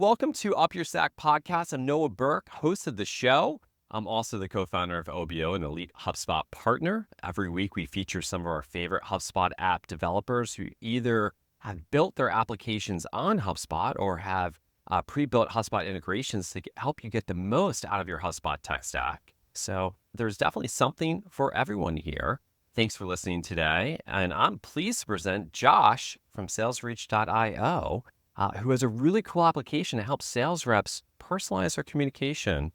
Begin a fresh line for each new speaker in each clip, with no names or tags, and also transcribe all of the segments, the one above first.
Welcome to UpYourStack podcast. I'm Noah Berk, host of the show. I'm also the co-founder of OBO, an elite HubSpot partner. Every week, we feature some of our favorite HubSpot app developers who either have built their applications on HubSpot or have pre-built HubSpot integrations to help you get the most out of your HubSpot tech stack. So there's definitely something for everyone here. Thanks for listening today. And I'm pleased to present Josh from SalesReach.io. Who has a really cool application to help sales reps personalize their communication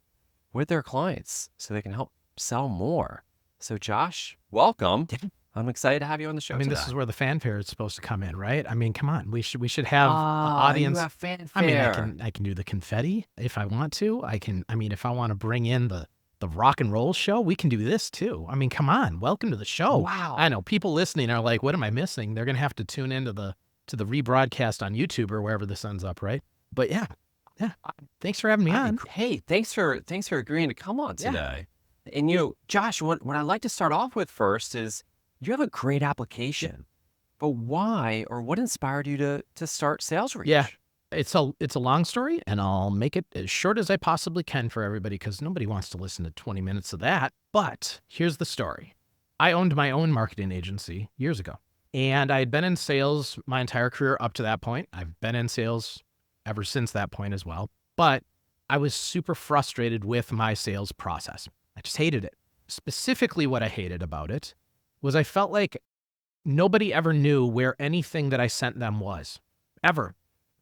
with their clients so they can help sell more. So Josh, welcome. I'm excited to have you on the show today.
This is where the fanfare is supposed to come in, right? Come on, we should have audience.
You have fanfare.
I can do the confetti if I want to. If I want to bring in the rock and roll show, we can do this too. Come on, welcome to the show.
Wow.
I know people listening are like, what am I missing? They're going to have to tune into the rebroadcast on YouTube or wherever this ends up, right? But yeah. Thanks for having me on.
Hey, thanks for agreeing to come on today. Yeah. And Josh, what I'd like to start off with first is you have a great application, but why or what inspired you to start SalesReach?
Yeah, it's a long story, and I'll make it as short as I possibly can for everybody because nobody wants to listen to 20 minutes of that. But here's the story. I owned my own marketing agency years ago. And I had been in sales my entire career up to that point. I've been in sales ever since that point as well. But I was super frustrated with my sales process. I just hated it. Specifically, what I hated about it was I felt like nobody ever knew where anything that I sent them was, ever.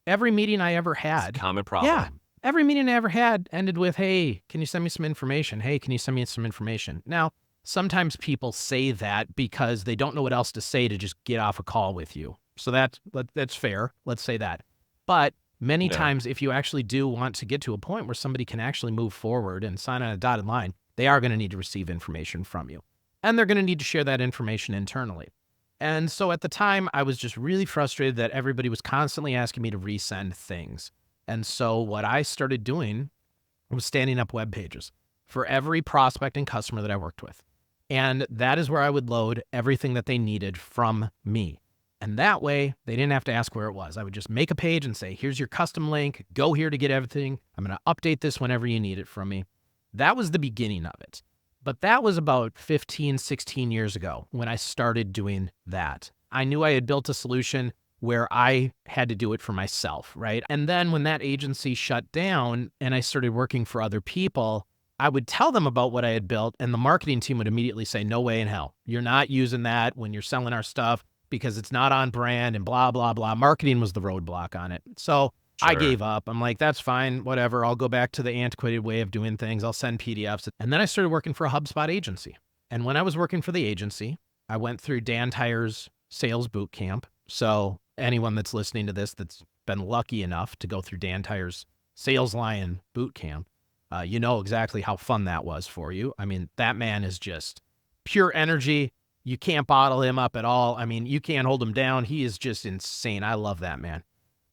Every meeting I ever had.
It's a common problem.
Yeah. Every meeting I ever had ended with, hey, can you send me some information? Hey, can you send me some information? Now, sometimes people say that because they don't know what else to say to just get off a call with you. So that's fair. Let's say that. But many times, if you actually do want to get to a point where somebody can actually move forward and sign on a dotted line, they are going to need to receive information from you. And they're going to need to share that information internally. And so at the time, I was just really frustrated that everybody was constantly asking me to resend things. And so what I started doing was standing up web pages for every prospect and customer that I worked with. And that is where I would load everything that they needed from me. And that way, they didn't have to ask where it was. I would just make a page and say, here's your custom link. Go here to get everything. I'm going to update this whenever you need it from me. That was the beginning of it. But that was about 15, 16 years ago when I started doing that. I knew I had built a solution where I had to do it for myself, right? And then when that agency shut down and I started working for other people, I would tell them about what I had built, and the marketing team would immediately say, no way in hell. You're not using that when you're selling our stuff because it's not on brand and blah, blah, blah. Marketing was the roadblock on it. So I gave up. I'm like, that's fine, whatever. I'll go back to the antiquated way of doing things. I'll send PDFs. And then I started working for a HubSpot agency. And when I was working for the agency, I went through Dan Tyer's sales boot camp. So anyone that's listening to this that's been lucky enough to go through Dan Tyer's Sales Lion boot camp, you know exactly how fun that was for you. That man is just pure energy. You can't bottle him up at all. You can't hold him down. He is just insane. I love that man.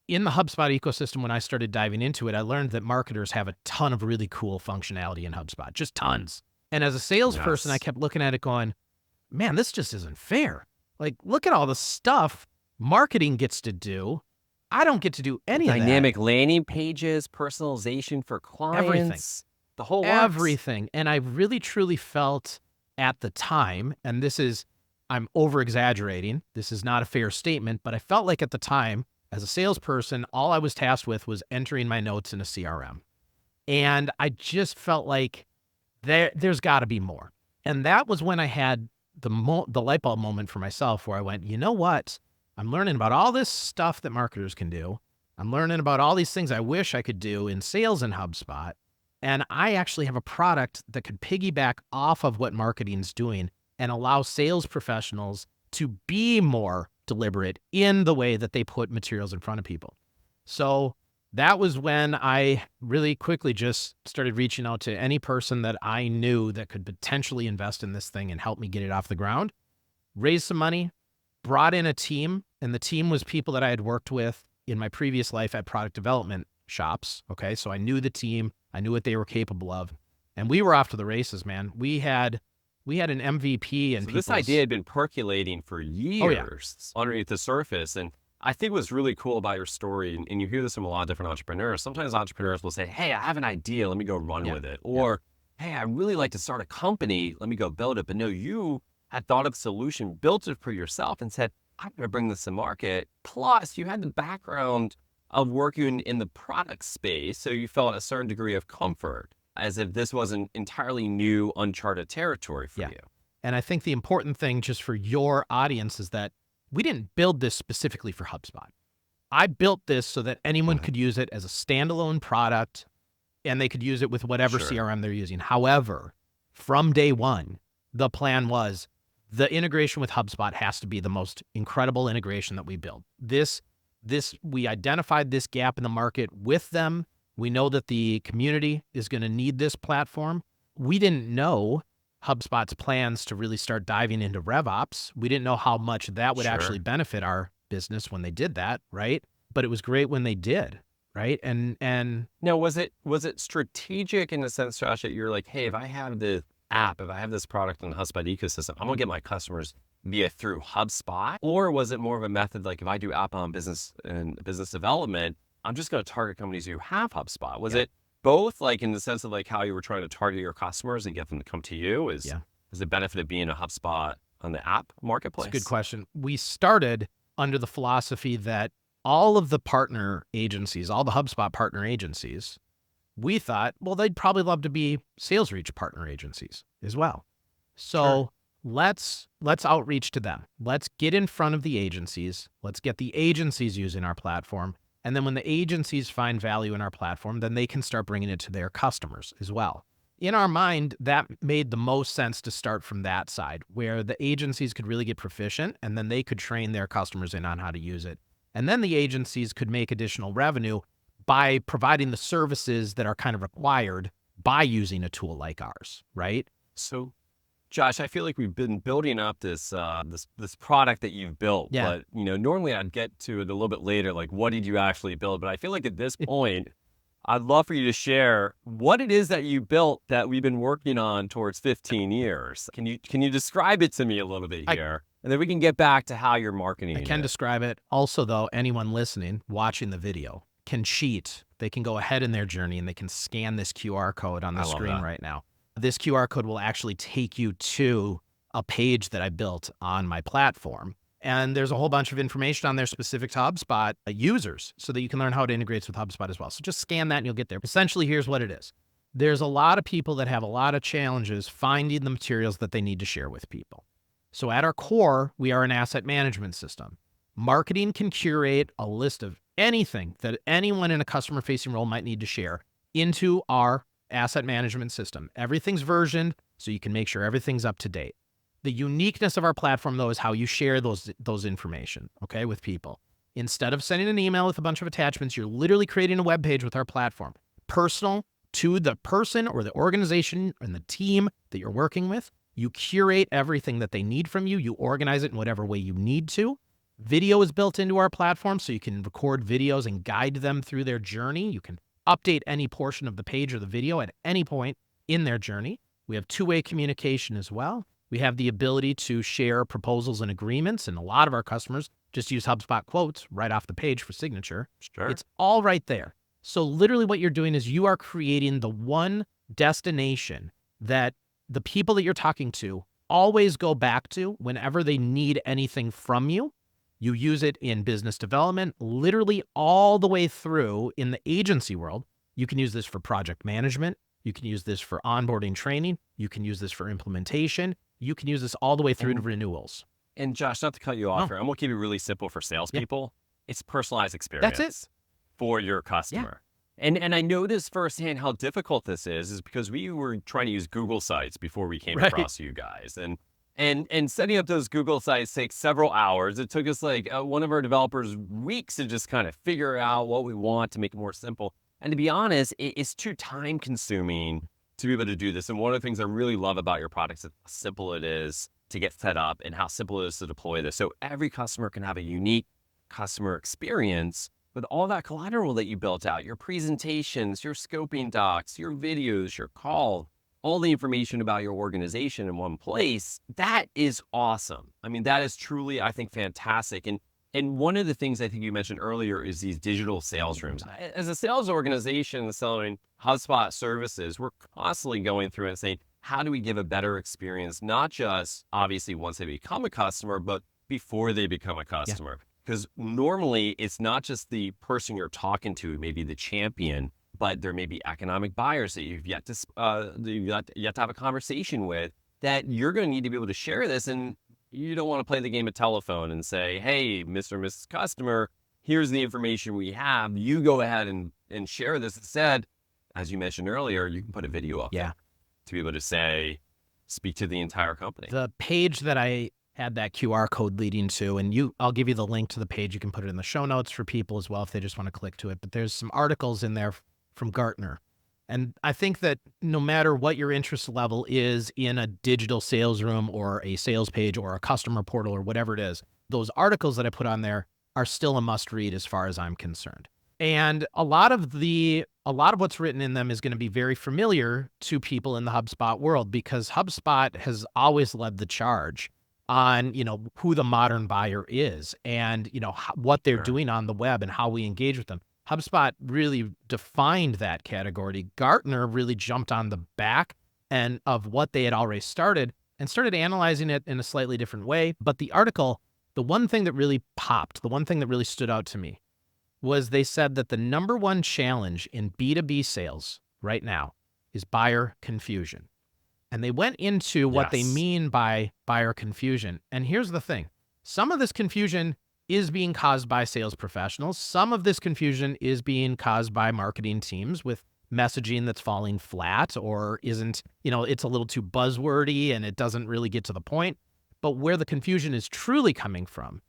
In the HubSpot ecosystem, when I started diving into it, I learned that marketers have a ton of really cool functionality in HubSpot, just tons. And as a salesperson, I kept looking at it going, man, this just isn't fair. Like, look at all the stuff marketing gets to do. I don't get to do any of that.
Dynamic landing pages, personalization for clients.
Everything.
The whole works.
Everything. And I really, truly felt at the time, and I'm over-exaggerating. This is not a fair statement, but I felt like at the time, as a salesperson, all I was tasked with was entering my notes in a CRM. And I just felt like there's got to be more. And that was when I had the light bulb moment for myself where I went, you know what? I'm learning about all this stuff that marketers can do. I'm learning about all these things I wish I could do in sales in HubSpot. And I actually have a product that could piggyback off of what marketing's doing and allow sales professionals to be more deliberate in the way that they put materials in front of people. So that was when I really quickly just started reaching out to any person that I knew that could potentially invest in this thing and help me get it off the ground, raise some money, brought in a team, and the team was people that I had worked with in my previous life at product development shops. Okay. So I knew the team, I knew what they were capable of, and we were off to the races, man. We had an MVP and
so this idea had been percolating for years underneath the surface. And I think what's really cool about your story, and you hear this from a lot of different entrepreneurs, sometimes entrepreneurs will say, hey, I have an idea, let me go run
Yeah.
with it.
Yeah.
Or, hey, I really like to start a company, let me go build it. But no, you had thought of a solution, built it for yourself and said, I'm going to bring this to market. Plus, you had the background of working in the product space. So you felt a certain degree of comfort as if this wasn't entirely new, uncharted territory for
Yeah.
you.
And I think the important thing just for your audience is that we didn't build this specifically for HubSpot. I built this so that anyone
Mhm.
could use it as a standalone product and they could use it with whatever
Sure.
CRM they're using. However, from day one, the plan was the integration with HubSpot has to be the most incredible integration that we build. We identified this gap in the market with them. We know that the community is going to need this platform. We didn't know HubSpot's plans to really start diving into RevOps. We didn't know how much that would actually
Sure.
benefit our business when they did that, right? But it was great when they did, right? And
Now, was it strategic in the sense, Josh, that you're like, hey, if I have the app, if I have this product in the HubSpot ecosystem, I'm gonna get my customers via through HubSpot? Or was it more of a method like if I do outbound business and business development, I'm just gonna target companies who have HubSpot? Was
yeah,
it both, like in the sense of like how you were trying to target your customers and get them to come to you?
yeah,
Is the benefit of being a HubSpot on the app
it's a good
marketplace?
question. We started under the philosophy that all of the partner agencies, all the HubSpot partner agencies, we thought, well, they'd probably love to be SalesReach partner agencies as well.
Sure.
So let's outreach to them. Let's get in front of the agencies. Let's get the agencies using our platform. And then when the agencies find value in our platform, then they can start bringing it to their customers as well. In our mind, that made the most sense to start from that side where the agencies could really get proficient and then they could train their customers in on how to use it. And then the agencies could make additional revenue by providing the services that are kind of required by using a tool like ours, right?
So Josh, I feel like we've been building up this product that you've built,
Yeah.
but normally I'd get to it a little bit later, like what did you actually build? But I feel like at this point, I'd love for you to share what it is that you built that we've been working on towards 15 years. Can you describe it to me a little bit
I,
here? And then we can get back to how you're
I
marketing
can
it.
describe it. Also, though, anyone listening, watching the video can cheat. They can go ahead in their journey and they can scan this QR code on the
I love
screen
that.
right now. This QR code will actually take you to a page that I built on my platform. And there's a whole bunch of information on there specific to HubSpot users so that you can learn how it integrates with HubSpot as well. So just scan that and you'll get there. Essentially, here's what it is. There's a lot of people that have a lot of challenges finding the materials that they need to share with people. So at our core, we are an asset management system. Marketing can curate a list of anything that anyone in a customer facing role might need to share into our asset management system. Everything's versioned so you can make sure everything's up to date. The uniqueness of our platform, though, is how you share those information, okay, with people. Instead of sending an email with a bunch of attachments, you're literally creating a web page with our platform, personal to the person or the organization and the team that you're working with. You curate everything that they need from you. You organize it in whatever way you need to. Video is built into our platform, so you can record videos and guide them through their journey. You can update any portion of the page or the video at any point in their journey. We have two-way communication as well. We have the ability to share proposals and agreements, and a lot of our customers just use HubSpot quotes right off the page for signature.
Sure.
It's all right there. So literally what you're doing is you are creating the one destination that the people that you're talking to always go back to whenever they need anything from you. You use it in business development, literally all the way through in the agency world. You can use this for project management. You can use this for onboarding training. You can use this for implementation. You can use this all the way through to
And
renewals.
and Josh, not to cut you off
No,
here, I'm gonna keep it really simple for
yeah,
salespeople. It's personalized
that's it.
experience for your
Yeah,
customer. And I know this firsthand how difficult this is because we were trying to use Google Sites before we came
right.
across you guys. And setting up those Google Sites takes several hours. It took us like one of our developers weeks to just kind of figure out what we want to make it more simple. And to be honest, it's too time consuming to be able to do this. And one of the things I really love about your products is how simple it is to get set up and how simple it is to deploy this. So every customer can have a unique customer experience with all that collateral that you built out, your presentations, your scoping docs, your videos, your call, all the information about your organization in one place. That is awesome. I mean, that is truly, I think, fantastic. And And one of the things I think you mentioned earlier is these digital sales rooms. As a sales organization selling HubSpot services, we're constantly going through and saying, how do we give a better experience, not just obviously once they become a customer, but before they become a customer? Because normally it's not just the person you're talking to, maybe the champion, but there may be economic buyers that you've yet to have a conversation with that you're going to need to be able to share this. And you don't want to play the game of telephone and say, hey, Mr. or Mrs. Customer, here's the information we have. You go ahead and share this. Instead, as you mentioned earlier, you can put a video up there to be able to speak to the entire company.
The page that I had that QR code leading to, and I'll give you the link to the page. You can put it in the show notes for people as well if they just want to click to it. But there's some articles in there from Gartner. And I think that no matter what your interest level is in a digital sales room or a sales page or a customer portal or whatever it is, those articles that I put on there are still a must read as far as I'm concerned. And a lot of what's written in them is going to be very familiar to people in the HubSpot world, because HubSpot has always led the charge on, who the modern buyer is and, what they're doing on the web and how we engage with them. HubSpot really defined that category. Gartner really jumped on the back end of what they had already started and started analyzing it in a slightly different way. But the article, the one thing that really popped, the one thing that really stood out to me was they said that the number one challenge in B2B sales right now is buyer confusion. And they went into what they mean by buyer confusion. And here's the thing. Some of this confusion is being caused by sales professionals. Some of this confusion is being caused by marketing teams with messaging that's falling flat or isn't, it's a little too buzzwordy and it doesn't really get to the point. But where the confusion is truly coming from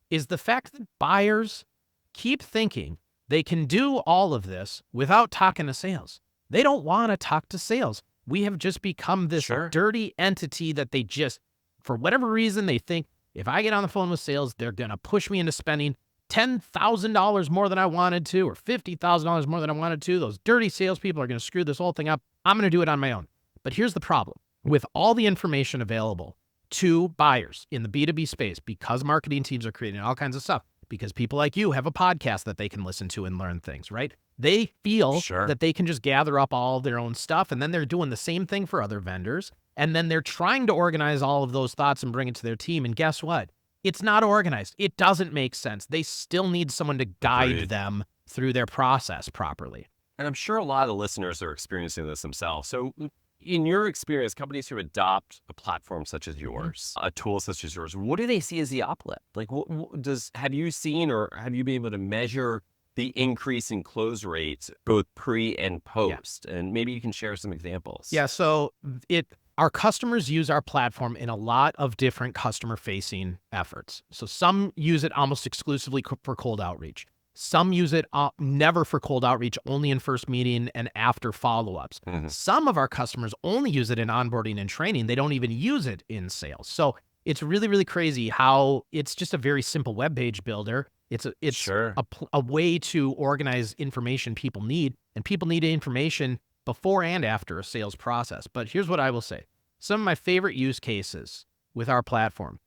is the fact that buyers keep thinking they can do all of this without talking to sales. They don't want to talk to sales. We have just become this dirty entity that they just, for whatever reason, they think, if I get on the phone with sales, they're going to push me into spending $10,000 more than I wanted to, or $50,000 more than I wanted to. Those dirty salespeople are going to screw this whole thing up. I'm going to do it on my own. But here's the problem. With all the information available to buyers in the B2B space, because marketing teams are creating all kinds of stuff, because people like you have a podcast that they can listen to and learn things, right? They feel that they can just gather up all their own stuff, and then they're doing the same thing for other vendors. And then they're trying to organize all of those thoughts and bring it to their team. And guess what? It's not organized. It doesn't make sense. They still need someone to guide them through their process properly.
And I'm sure a lot of the listeners are experiencing this themselves. So in your experience, companies who adopt a platform such as yours, a tool such as yours, what do they see as the uplift? Like, have you seen or have you been able to measure the increase in close rates, both pre and post? And maybe you can share some examples.
Yeah. So our customers use our platform in a lot of different customer-facing efforts. So some use it almost exclusively for cold outreach. Some use it never for cold outreach, only in first meeting and after follow-ups. Some of our customers only use it in onboarding and training. They don't even use it in sales. So it's really, really crazy how it's just a very simple web page builder. It's a way to organize information people need, and people need information before and after a sales process. But here's what I will say. Some of my favorite use cases with our platform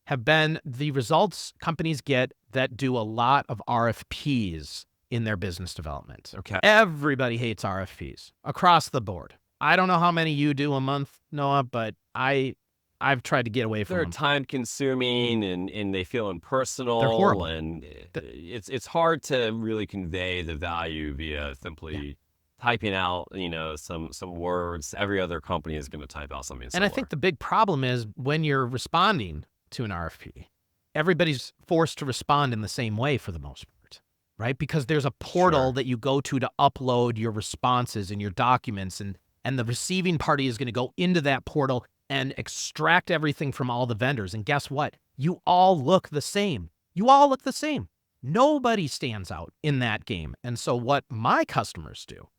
have been the results companies get that do a lot of RFPs in their business development.
Okay.
Everybody hates RFPs across the board. I don't know how many you do a month, Noah, but I've tried to get away from them.
They're time consuming and they feel impersonal.
They're horrible.
And it's hard to really convey the value via simply typing out, some words. Every other company is going to type out something similar.
And I think the big problem is when you're responding to an RFP, everybody's forced to respond in the same way for the most part, right? Because there's a portal that you go to upload your responses and your documents, and the receiving party is going to go into that portal and extract everything from all the vendors. And guess what? You all look the same. Nobody stands out in that game. And so what my customers do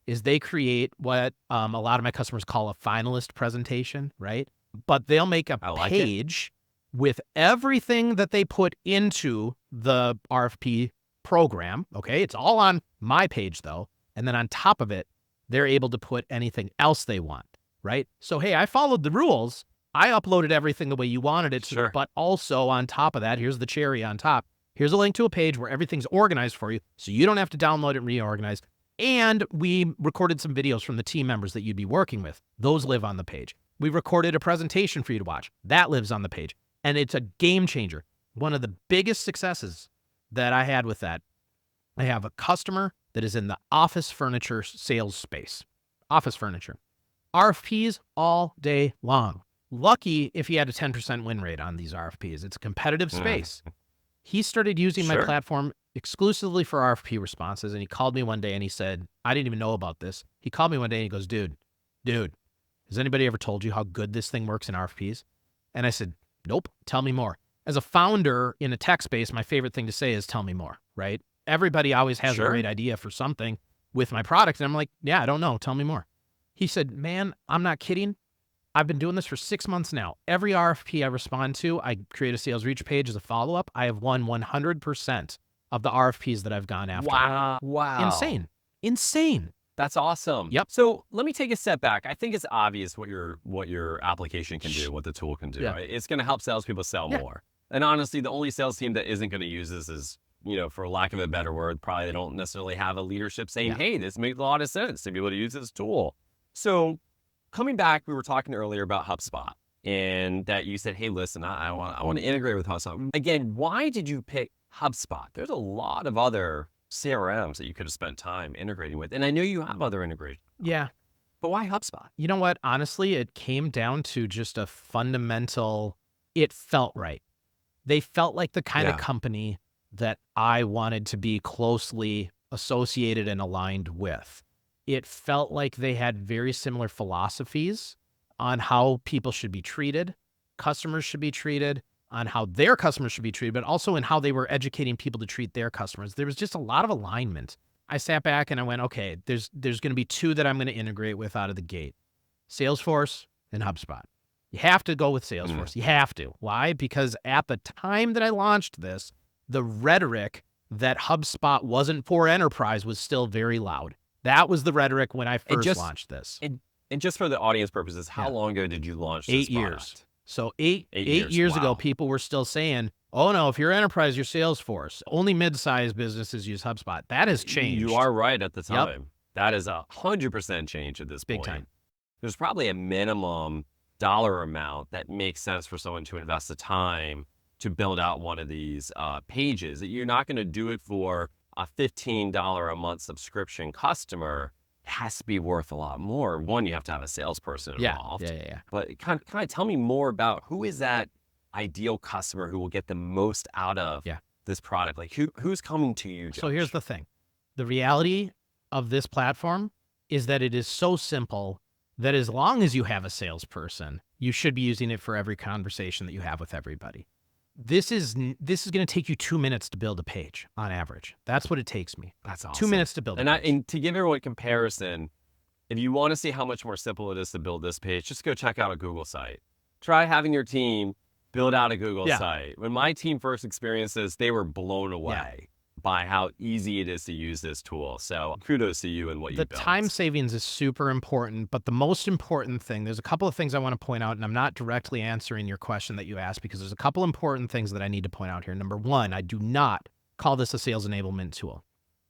is they create what a lot of my customers call a finalist presentation, right? But they'll make a page with everything that they put into the RFP program. Okay. It's all on my page though. And then on top of it, they're able to put anything else they want, right? So, hey, I followed the rules. I uploaded everything the way you wanted it to, but also on top of that, here's the cherry on top. Here's a link to a page where everything's organized for you, so you don't have to download it and reorganize. And we recorded some videos from the team members that you'd be working with. Those live on the page. We recorded a presentation for you to watch. That lives on the page. And it's a game changer. One of the biggest successes that I had with that, I have a customer that is in the office furniture sales space. Office furniture. RFPs all day long. Lucky if he had a 10% win rate on these RFPs. It's a competitive space. He started using my platform exclusively for RFP responses, and he called me one day and he said, I didn't even know about this. He called me one day and he goes, dude, has anybody ever told you how good this thing works in RFPs? And I said, nope, tell me more. As a founder in a tech space, my favorite thing to say is tell me more, right? Everybody always has a great idea for something with my product. And I'm like, yeah, I don't know. Tell me more. He said, man, I'm not kidding. I've been doing this for 6 months now. Every RFP I respond to, I create a SalesReach page as a follow-up. I have won 100% of the RFPs that I've gone after.
Wow.
Insane.
That's awesome.
Yep.
So let me take a step back. I think it's obvious what your application can do, what the tool can do. Right? It's going to help salespeople sell more. And honestly, the only sales team that isn't going to use this is, for lack of a better word, probably they don't necessarily have a leadership saying, hey, this makes a lot of sense to be able to use this tool. So coming back, we were talking earlier about HubSpot and that you said, hey, listen, I want to integrate with HubSpot. Again, why did you pick HubSpot? There's a lot of other CRMs that you could have spent time integrating with. And I know you have other integrations.
Yeah.
But why HubSpot?
You know what? Honestly, it came down to just a fundamental, it felt right. They felt like the kind of company that I wanted to be closely associated and aligned with. It felt like they had very similar philosophies on how people should be treated, customers should be treated, on how their customers should be treated, but also in how they were educating people to treat their customers. There was just a lot of alignment. I sat back and I went, okay, there's going to be two that I'm going to integrate with out of the gate, Salesforce and HubSpot. You have to go with Salesforce. You have to. Why? Because at the time that I launched this, the rhetoric that HubSpot wasn't for enterprise was still very loud. That was the rhetoric when I first launched this.
And just for the audience purposes, how long ago did you launch this
8 years. So eight years ago, people were still saying, oh no, if you're enterprise, you're Salesforce. Only mid-sized businesses use HubSpot. That has changed.
You are right at the time. That is 100% change at this point.
Big time.
There's probably a minimum dollar amount that makes sense for someone to invest the time to build out one of these pages. You're not going to do it for a $15 a month subscription customer. It has to be worth a lot more. One, you have to have a salesperson involved.
Yeah.
But kind of tell me more about who is that ideal customer who will get the most out of this product? Like who's coming to you, Josh?
So here's the thing. The reality of this platform is that it is so simple that as long as you have a salesperson, you should be using it for every conversation that you have with everybody. This is going to take you 2 minutes to build a page on average. That's what it takes me.
That's awesome.
2 minutes to build a page.
And to give everyone a comparison, if you want to see how much more simple it is to build this page, just go check out a Google site. Try having your team build out a Google site. When my team first experienced this, they were blown away by how easy it is to use this tool. So kudos to you and what you built.
The time savings is super important, but the most important thing, there's a couple of things I want to point out, and I'm not directly answering your question that you asked because there's a couple important things that I need to point out here. Number one, I do not call this a sales enablement tool.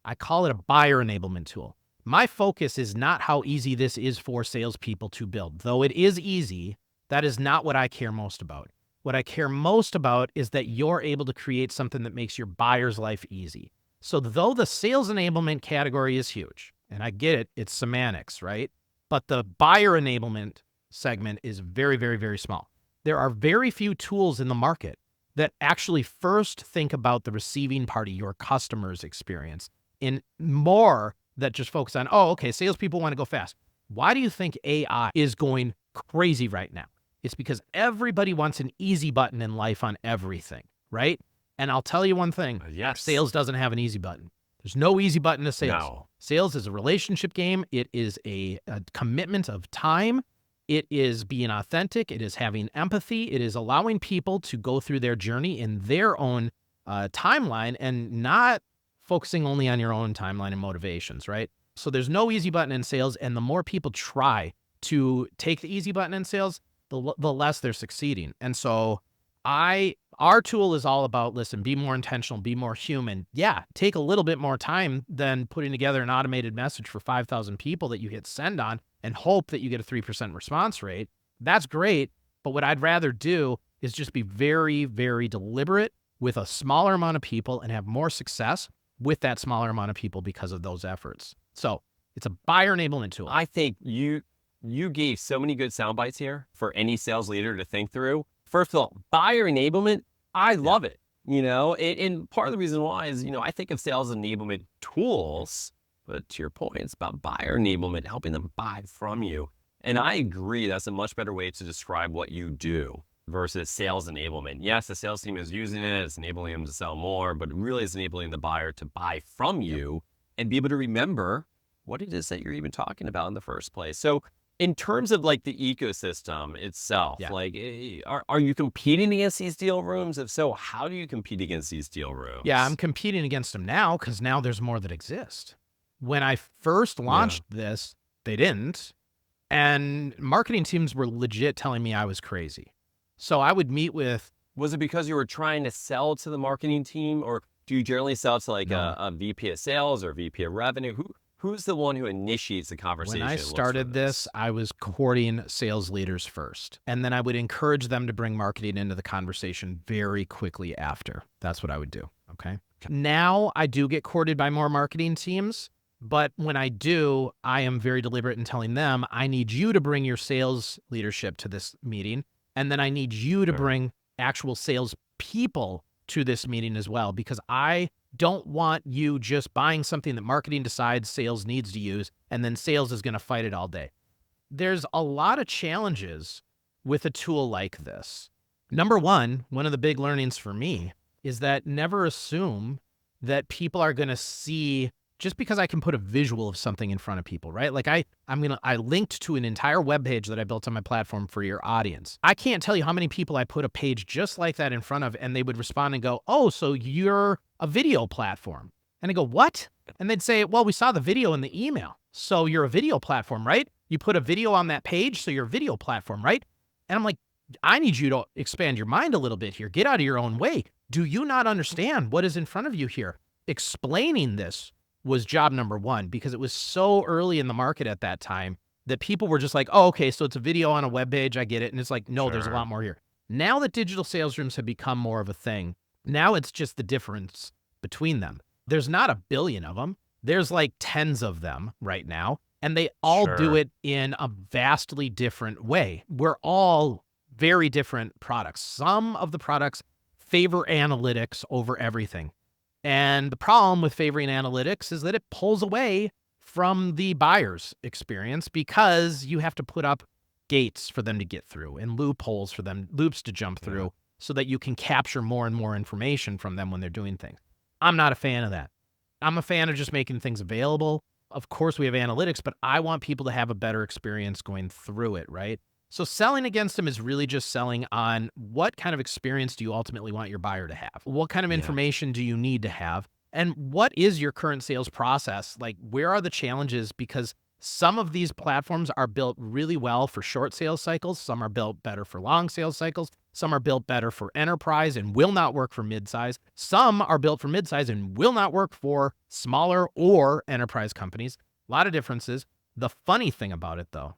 I call it a buyer enablement tool. My focus is not how easy this is for salespeople to build. Though it is easy, that is not what I care most about. What I care most about is that you're able to create something that makes your buyer's life easy. So though the sales enablement category is huge, and I get it, it's semantics, right? But the buyer enablement segment is very, very, very small. There are very few tools in the market that actually first think about the receiving party, your customer's experience, in more that just focus on, oh, okay, salespeople want to go fast. Why do you think AI is going crazy right now? It's because everybody wants an easy button in life on everything, right? And I'll tell you one thing. Sales doesn't have an easy button. There's no easy button to sales.
No.
Sales is a relationship game. It is a commitment of time. It is being authentic. It is having empathy. It is allowing people to go through their journey in their own timeline and not focusing only on your own timeline and motivations, right? So there's no easy button in sales. And the more people try to take the easy button in sales, the less they're succeeding. And so Our tool is all about, listen, be more intentional, be more human. Yeah, take a little bit more time than putting together an automated message for 5,000 people that you hit send on and hope that you get a 3% response rate. That's great. But what I'd rather do is just be very, very deliberate with a smaller amount of people and have more success with that smaller amount of people because of those efforts. So it's a buyer enablement tool.
I think you gave so many good sound bites here for any sales leader to think through. First of all, buyer enablement, I love it. And part of the reason why is, I think of sales enablement tools, but to your point, it's about buyer enablement, helping them buy from you. And I agree, that's a much better way to describe what you do versus sales enablement. Yes, the sales team is using it, it's enabling them to sell more, but it really is enabling the buyer to buy from you and be able to remember what it is that you're even talking about in the first place. So in terms of like the ecosystem itself, like are you competing against these deal rooms? If so, how do you compete against these deal rooms?
Yeah, I'm competing against them now because now there's more that exist. When I first launched this, they didn't. And marketing teams were legit telling me I was crazy. So I would meet with...
Was it because you were trying to sell to the marketing team, or do you generally sell to like a VP of sales or VP of revenue? Who's the one who initiates the conversation?
When I started this, I was courting sales leaders first. And then I would encourage them to bring marketing into the conversation very quickly after. That's what I would do, okay? Now I do get courted by more marketing teams. But when I do, I am very deliberate in telling them, I need you to bring your sales leadership to this meeting. And then I need you to bring actual sales people to this meeting as well, because I don't want you just buying something that marketing decides sales needs to use, and then sales is going to fight it all day. There's a lot of challenges with a tool like this. Number one of the big learnings for me is that never assume that people are going to see just because I can put a visual of something in front of people, right? Like I linked to an entire web page that I built on my platform for your audience. I can't tell you how many people I put a page just like that in front of, and they would respond and go, oh, so you're a video platform. And I go, what? And they'd say, well, we saw the video in the email. So you're a video platform, right? You put a video on that page, so you're a video platform, right? And I'm like, I need you to expand your mind a little bit here. Get out of your own way. Do you not understand what is in front of you here? Explaining this was job number one, because it was so early in the market at that time that people were just like, oh, okay, so it's a video on a web page. I get it. And it's like, no, there's a lot more here. Now that digital sales rooms have become more of a thing, now it's just the difference between them. There's not a billion of them. There's like tens of them right now, and they all do it in a vastly different way. We're all very different products. Some of the products favor analytics over everything. And the problem with favoring analytics is that it pulls away from the buyer's experience, because you have to put up gates for them to get through and loopholes for them, loops to jump through, so that you can capture more and more information from them when they're doing things. I'm not a fan of that. I'm a fan of just making things available. Of course, we have analytics, but I want people to have a better experience going through it, right? So selling against them is really just selling on what kind of experience do you ultimately want your buyer to have? What kind of information do you need to have? And what is your current sales process? Like, where are the challenges? Because some of these platforms are built really well for short sales cycles. Some are built better for long sales cycles. Some are built better for enterprise and will not work for midsize. Some are built for midsize and will not work for smaller or enterprise companies. A lot of differences. The funny thing about it, though,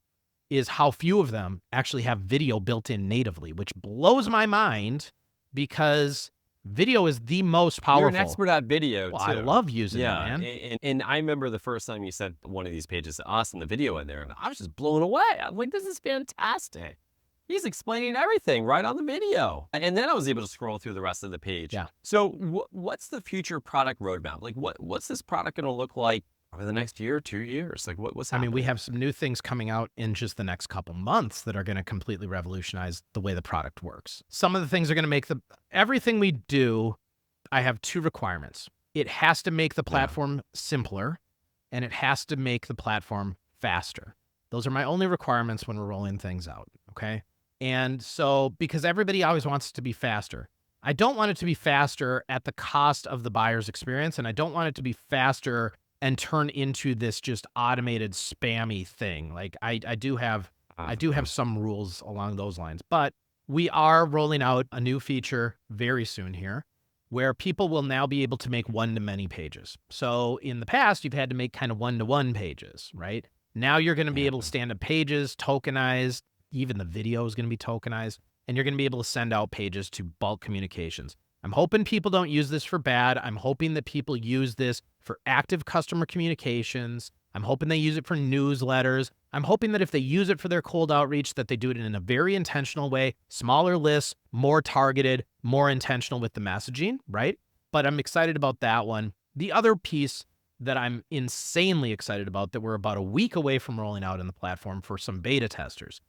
is how few of them actually have video built in natively, which blows my mind, because video is the most powerful.
You're an expert at video, too.
I love using it, man.
And I remember the first time you sent one of these pages to us and the video in there, and I was just blown away. I'm like, this is fantastic. He's explaining everything right on the video. And then I was able to scroll through the rest of the page.
Yeah.
So what's the future product roadmap? Like, what's this product going to look like over the next year, 2 years? Like, what's happening?
I mean, we have some new things coming out in just the next couple months that are going to completely revolutionize the way the product works. Some of the things are going to make everything we do, I have two requirements. It has to make the platform simpler, and it has to make the platform faster. Those are my only requirements when we're rolling things out, okay? And so, because everybody always wants it to be faster, I don't want it to be faster at the cost of the buyer's experience, and I don't want it to be faster and turn into this just automated spammy thing. Like I do have some rules along those lines, but We are rolling out a new feature very soon here where people will now be able to make one-to-many pages. So in the past, you've had to make kind of one-to-one pages, right? Now you're going to be able to stand up pages, tokenized, even the video is going to be tokenized, and you're going to be able to send out pages to bulk communications. I'm hoping people don't use this for bad. I'm hoping that people use this for active customer communications. I'm hoping they use it for newsletters. I'm hoping that if they use it for their cold outreach, that they do it in a very intentional way, smaller lists, more targeted, more intentional with the messaging, right? But I'm excited about that one. The other piece that I'm insanely excited about that we're about a week away from rolling out in the platform for some beta testers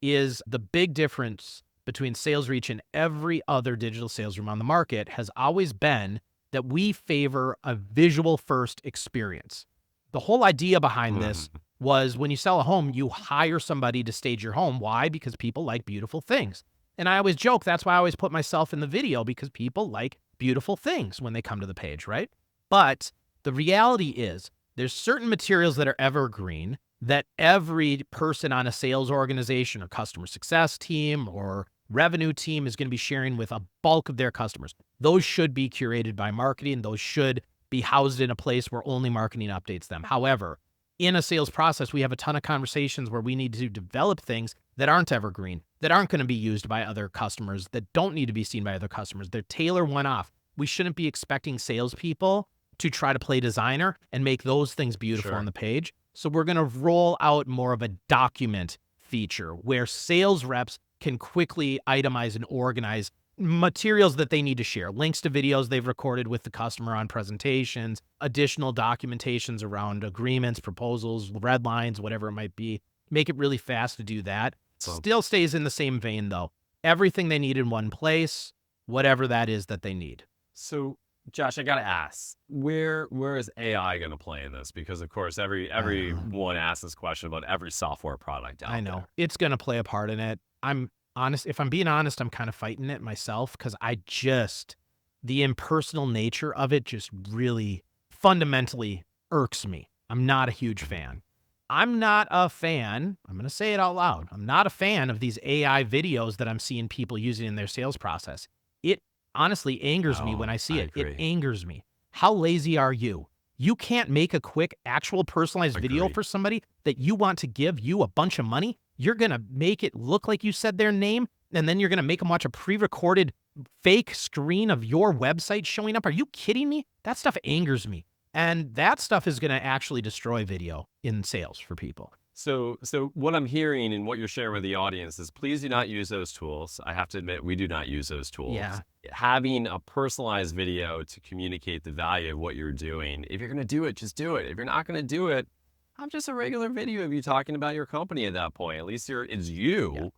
is the big difference between SalesReach and every other digital sales room on the market has always been that we favor a visual first experience. The whole idea behind this was when you sell a home, you hire somebody to stage your home. Why? Because people like beautiful things. And I always joke, that's why I always put myself in the video, because people like beautiful things when they come to the page, right? But the reality is there's certain materials that are evergreen that every person on a sales organization or customer success team or revenue team is going to be sharing with a bulk of their customers. Those should be curated by marketing. Those should be housed in a place where only marketing updates them. However, in a sales process, we have a ton of conversations where we need to develop things that aren't evergreen, that aren't going to be used by other customers, that don't need to be seen by other customers. They're tailor one-off. We shouldn't be expecting salespeople to try to play designer and make those things beautiful on the page. So we're going to roll out more of a document feature where sales reps can quickly itemize and organize materials that they need to share, links to videos they've recorded with the customer on presentations, additional documentations around agreements, proposals, red lines, whatever it might be. Make it really fast to do that. Still stays in the same vein though. Everything they need in one place, whatever that is that they need.
So Josh, I got to ask, where is AI going to play in this? Because of course, everyone asks this question about every software product out there.
I know it's going to play a part in it. I'm honest. If I'm being honest, I'm kind of fighting it myself because the impersonal nature of it just really fundamentally irks me. I'm not a huge fan. I'm not a fan. I'm going to say it out loud. I'm not a fan of these AI videos that I'm seeing people using in their sales process. It honestly angers me when I see it. It angers me. How lazy are you? You can't make a quick, actual personalized video for somebody that you want to give you a bunch of money. You're going to make it look like you said their name, and then you're going to make them watch a pre-recorded fake screen of your website showing up. Are you kidding me? That stuff angers me. And that stuff is going to actually destroy video in sales for people.
So what I'm hearing and what you're sharing with the audience is please do not use those tools. I have to admit, we do not use those tools.
Yeah.
Having a personalized video to communicate the value of what you're doing. If you're going to do it, just do it. If you're not going to do it, I'm just a regular video of you talking about your company at that point. At least it's you,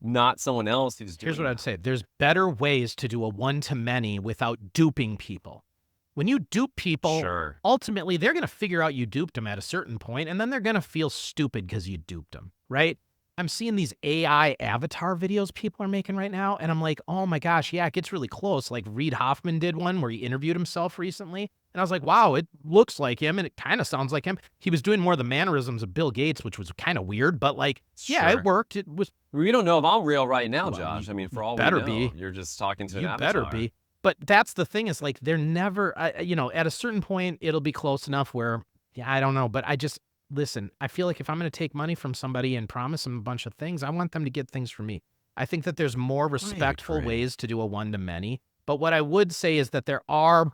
not someone else who's doing
Here's what I'd say. There's better ways to do a one-to-many without duping people. When you dupe people, ultimately, they're going to figure out you duped them at a certain point, and then they're going to feel stupid because you duped them, right? I'm seeing these AI avatar videos people are making right now, and I'm like, oh my gosh, yeah, it gets really close. Like Reid Hoffman did one where he interviewed himself recently, and I was like, wow, it looks like him, and it kind of sounds like him. He was doing more of the mannerisms of Bill Gates, which was kind of weird, but like, yeah, it worked. It was.
We don't know if I'm real right now, Josh. I mean, for all we know, you're just talking to an avatar.
You better be. But that's the thing is like, they're never, at a certain point, it'll be close enough where, I don't know. But listen, I feel like if I'm going to take money from somebody and promise them a bunch of things, I want them to get things from me. I think that there's more respectful ways to do a one-to-many. But what I would say is that there are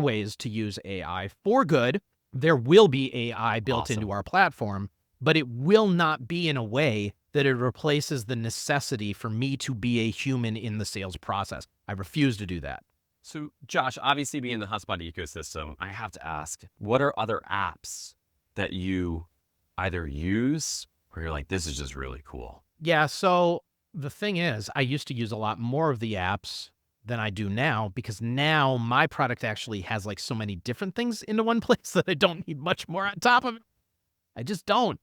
ways to use AI for good. There will be AI built into our platform, but it will not be in a way that it replaces the necessity for me to be a human in the sales process. I refuse to do that.
So Josh, obviously being in the HubSpot ecosystem, I have to ask, what are other apps that you either use or you're like, this is just really cool?
Yeah, so the thing is, I used to use a lot more of the apps than I do now because now my product actually has like so many different things into one place that I don't need much more on top of it. I just don't.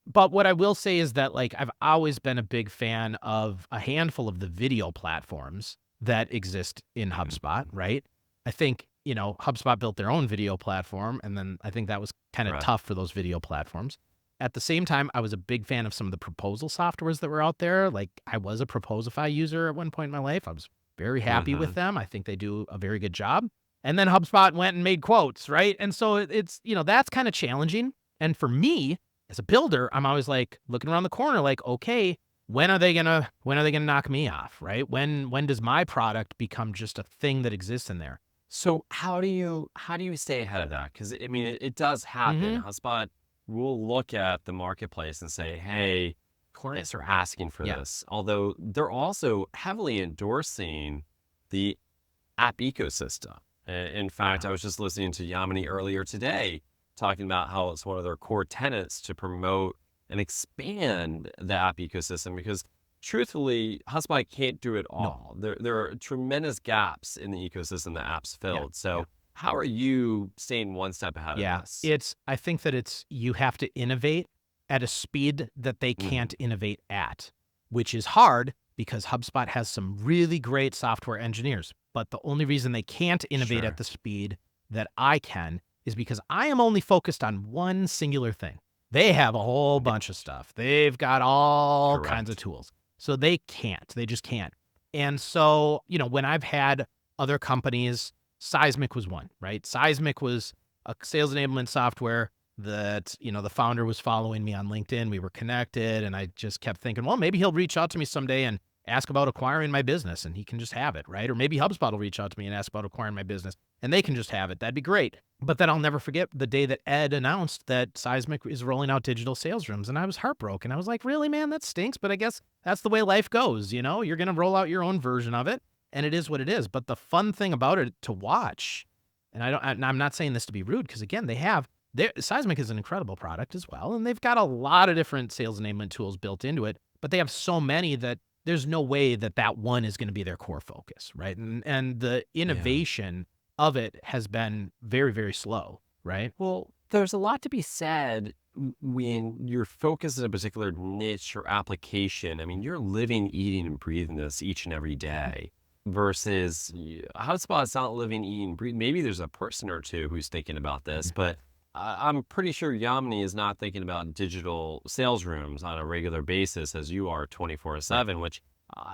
But what I will say is that like I've always been a big fan of a handful of the video platforms that exist in HubSpot, right? I think, HubSpot built their own video platform, and then I think that was kind of tough for those video platforms. At the same time, I was a big fan of some of the proposal softwares that were out there. Like I was a Proposify user at one point in my life. I was very happy with
Hmm.
them. I think they do a very good job. And then HubSpot went and made quotes, right? And so it's, that's kind of challenging. And for me as a builder, I'm always like looking around the corner, like, okay, when are they gonna knock me off, right? When does my product become just a thing that exists in there?
So how do you stay ahead of that? Because I mean, it does happen.
Hmm.
HubSpot will look at the marketplace and say, "Hey, clients are asking for
Yeah.
this." Although they're also heavily endorsing the app ecosystem. In fact, I was just listening to Yamini earlier today talking about how it's one of their core tenets to promote and expand the app ecosystem because truthfully, HubSpot can't do it
No.
all. There are tremendous gaps in the ecosystem that apps
Yeah.
filled.
Yeah.
So how are you staying one step ahead of
Yeah.
this?
I think that you have to innovate at a speed that they can't
Mhm.
innovate at, which is hard because HubSpot has some really great software engineers. But the only reason they can't innovate at
Sure.
the speed that I can is because I am only focused on one singular thing. They have a whole
Yeah,
bunch of stuff. They've got all kinds of
correct.
tools. So they can't. They just can't. And so, when I've had other companies, Seismic was one, right? Seismic was a sales enablement software that, the founder was following me on LinkedIn. We were connected and I just kept thinking, well, maybe he'll reach out to me someday and ask about acquiring my business and he can just have it, right? Or maybe HubSpot will reach out to me and ask about acquiring my business and they can just have it. That'd be great. But then I'll never forget the day that Ed announced that Seismic is rolling out digital sales rooms. And I was heartbroken. I was like, really, man, that stinks. But I guess that's the way life goes. You're going to roll out your own version of it and it is what it is. But the fun thing about it to watch, and I'm not saying this to be rude because again, Seismic is an incredible product as well. And they've got a lot of different sales enablement tools built into it, but they have so many that there's no way that that one is going to be their core focus. Right. And the
Yeah.
innovation of it has been very, very slow. Right.
Well, there's a lot to be said when you're focused in a particular niche or application. I mean, you're living, eating, and breathing this each and every day versus HubSpot's not living, eating, breathing. Maybe there's a person or two who's thinking about this,
Mhm.
but I'm pretty sure Yamini is not thinking about digital sales rooms on a regular basis as you are
Right.
24/7, which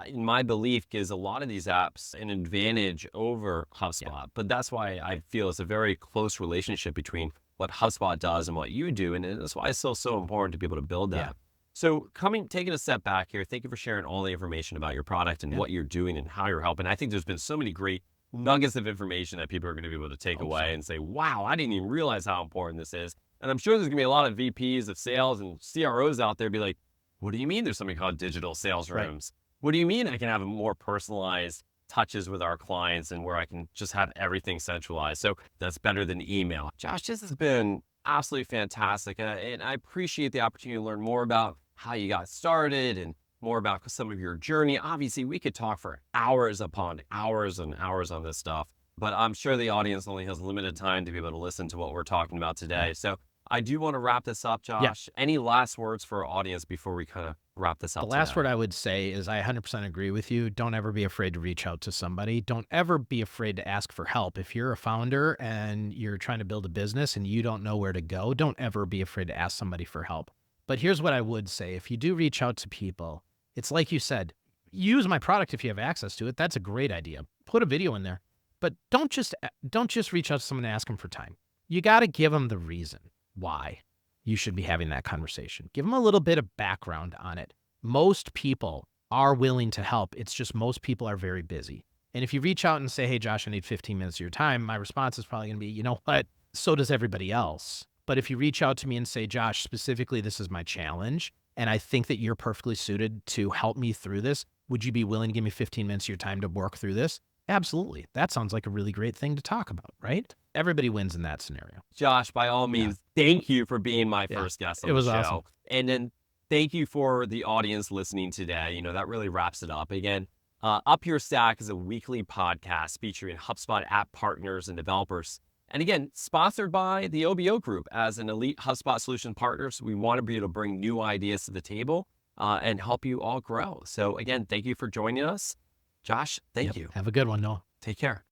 in my belief gives a lot of these apps an advantage over
Yeah.
HubSpot. But that's why I feel it's a very close relationship between what HubSpot does and what you do. And that's why it's still so important to be able to build
Yeah.
that. So taking a step back here, thank you for sharing all the information about your product and
Yeah.
what you're doing and how you're helping. I think there's been so many great nuggets of information that people are going to be able to take
Hope
away
so.
and say, wow, I didn't even realize how important this is. And I'm sure there's going to be a lot of VPs of sales and CROs out there be like, what do you mean there's something called digital sales
Right.
rooms? What do you mean I can have a more personalized touches with our clients and where I can just have everything centralized? So that's better than email. Josh, this has been absolutely fantastic. And I appreciate the opportunity to learn more about how you got started and more about some of your journey. Obviously, we could talk for hours upon hours and hours on this stuff, but I'm sure the audience only has limited time to be able to listen to what we're talking about
Yeah.
today. So I do want to wrap this up,
Yeah.
Josh. Any last words for our audience before we kind of wrap this
The
up
last word
today?
I would say is I 100% agree with you. Don't ever be afraid to reach out to somebody. Don't ever be afraid to ask for help. If you're a founder and you're trying to build a business and you don't know where to go, don't ever be afraid to ask somebody for help. But here's what I would say. If you do reach out to people, it's like you said, use my product if you have access to it. That's a great idea. Put a video in there. But don't just reach out to someone and ask them for time. You got to give them the reason why you should be having that conversation. Give them a little bit of background on it. Most people are willing to help. It's just most people are very busy. And if you reach out and say, hey, Josh, I need 15 minutes of your time, my response is probably going to be, you know what? So does everybody else. But if you reach out to me and say, Josh, specifically, this is my challenge, and I think that you're perfectly suited to help me through this, would you be willing to give me 15 minutes of your time to work through this? Absolutely. That sounds like a really great thing to talk about, right? Everybody wins in that scenario.
Josh, by all
Yeah.
means, thank you for being my
Yeah.
first guest
It
on the
was awesome.
show. And then thank you for the audience listening today. That really wraps it up. Again, Up Your Stack is a weekly podcast featuring HubSpot app partners and developers. And again, sponsored by the OBO Group as an elite HubSpot solution partner. So we want to be able to bring new ideas to the table and help you all grow. So again, thank you for joining us. Josh, thank
Yep.
you.
Have a good one, Noah.
Take care.